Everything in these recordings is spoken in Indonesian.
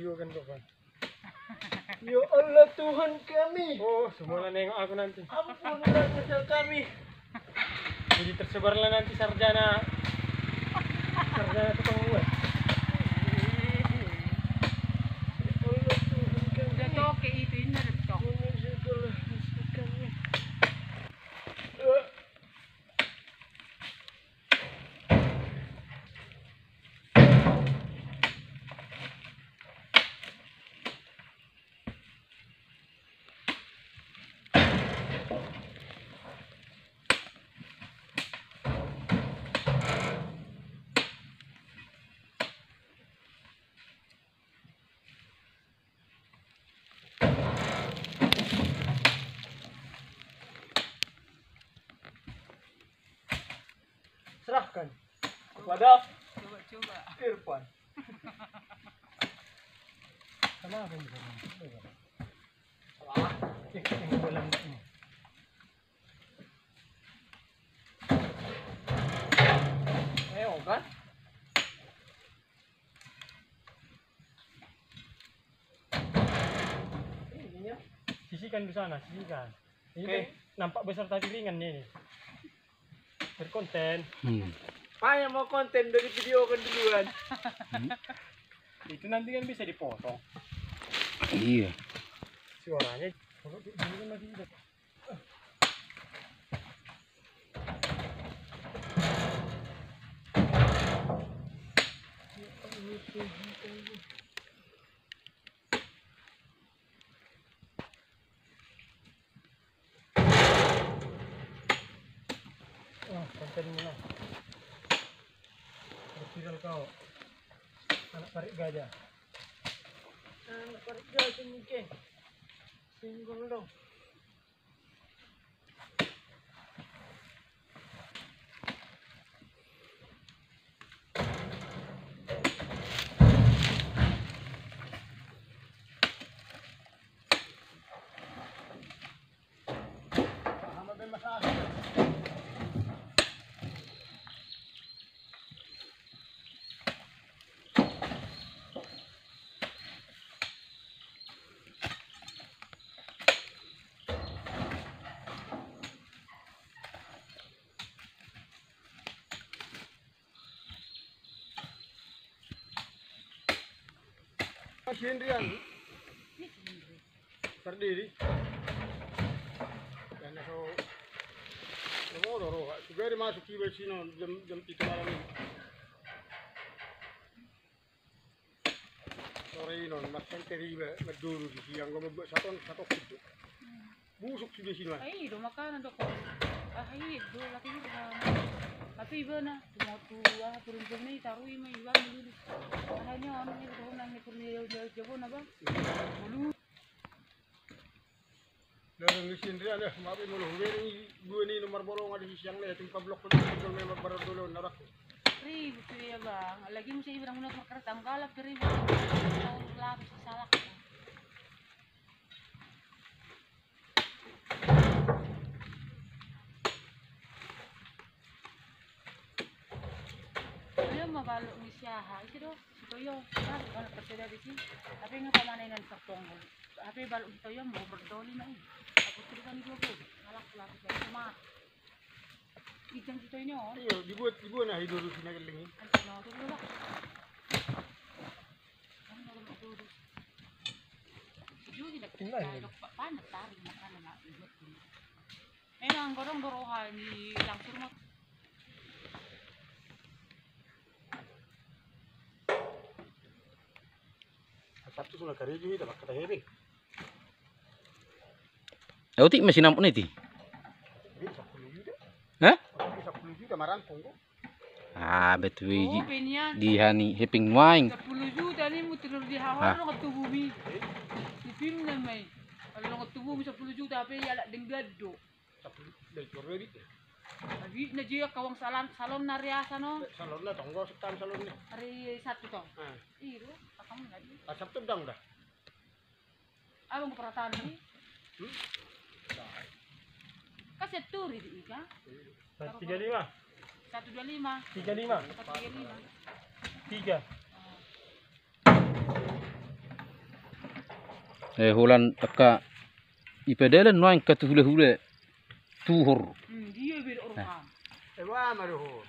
video kan Pak. Ya Allah Tuhan kami. Oh, semua nengok aku nanti. Ampunlah dosa kami. Jadi tersebarlah nanti sarjana tukang buat. Ya Allah Tuhan kami. Udah toke itu ini udah tok. Segala dosa kami. Serahkan kepada Coba. Irfan. Sama apa ini? Salah. Yang dalam ini. Ayo kan? Ininya. Sisihkan di sana, sisihkan. Ini Oke. kan nampak besar tadi ringan nih. Berkonten. Pak yang mau konten dari video kan duluan. Itu nanti kan bisa dipotong. Iya. Suaranya kalau ini kan masih hidup. Oh, kontenmu lah. Viral kau. Anak tarik gajah. Anak kerja mungkin. Singgol dong. Mas Hendrian terdiri karena so nomor juga dimasuki ke sini jam 3 malam ini sore ini mas Hendrian berduru di siang gue membuat satu kuduk busuk sudah sini mas Ay, do makanan do ko. Ay, do laki ni ba. Tapi iba na, tumutuwa turun ni tarui may iba mululu. Ay ni ano ni do na ni kurniyo jabo na ba? Mulu. lalu di sini ada maaf mulu ini gue ini nomor bolong ada di siang leh tinggal blok itu tinggal memang baru dulu narak Pri, buto ya ba. Lagi mo siya ibrang muna makartang galap pero iba. Sa labis sa salak. Mabalo ni siya ha. Ito yo. Ano pa siya dito? Tapi nga pamanay nan sa tongol. Tapi balo ito yo mo berdoli na eh. Ako tuloy ni ko. Halak lapis sa sama. Ikan ito nyo. iyo dibuat na hidup di sini kelingi Ano no tulo ba? Ano na tulo. Juhi na pa paano taring makana na ibot. Eh nang gorong dorohan ni langsung mo. Sabtu sudah kerja juga dapat kata hering. Uti masih nampun itu. Bisa 10 juta. Hah? Bisa 10 juta marangkong kok. Ah, betul Oh, pinyan. di hani heping wine. 10 juta ni mo tinuro di hawa no katubumi. Di film na may. Ano katubumi 10 juta pe yala denggado. 10 dari keluar duit. Abi na jiya kawang salon na riasa no. Salon lah tonggo setan salon ni. Hari satu to. Ah, Iro, kakam lagi. Sabtu dang dah. Abang perasaan ni. Kasi turi di ika. 35. 125. 35. 135. 3. Holan taka ipedelan waing katuhule-hule tuhur. Dia bir orang. Ewa maruho.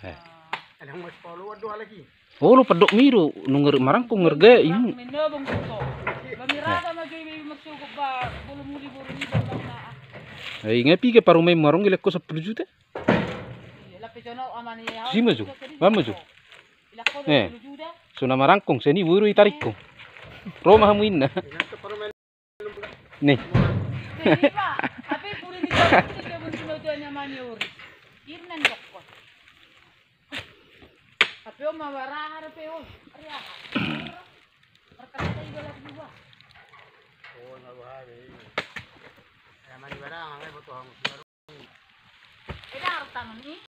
Anang mas Paulo wadu lagi. Oh lo pedok miro nunger marangkong ngerga imu. Minobong ko. Gamirada magay magsugod ba bulumuli buruni ba na. Ngapi ke parumay marong ilek ko 10 juta. Lapit jono amani ya. Si maju. Maju. Ilako Eh. 10 juta. Suna marangkong seni buru itarik ko. Roma hamuin na. Ganito para may Nih. Di ba? Tapi puri di ko bun sinuduan niya maniuri. Irnan dokko. Tapi o mawara harap o. Ariya. Perkasa iba lagi dua. oh nabuhay. Kaya man barang ang ay botohan mo. Ila harap tangan ni.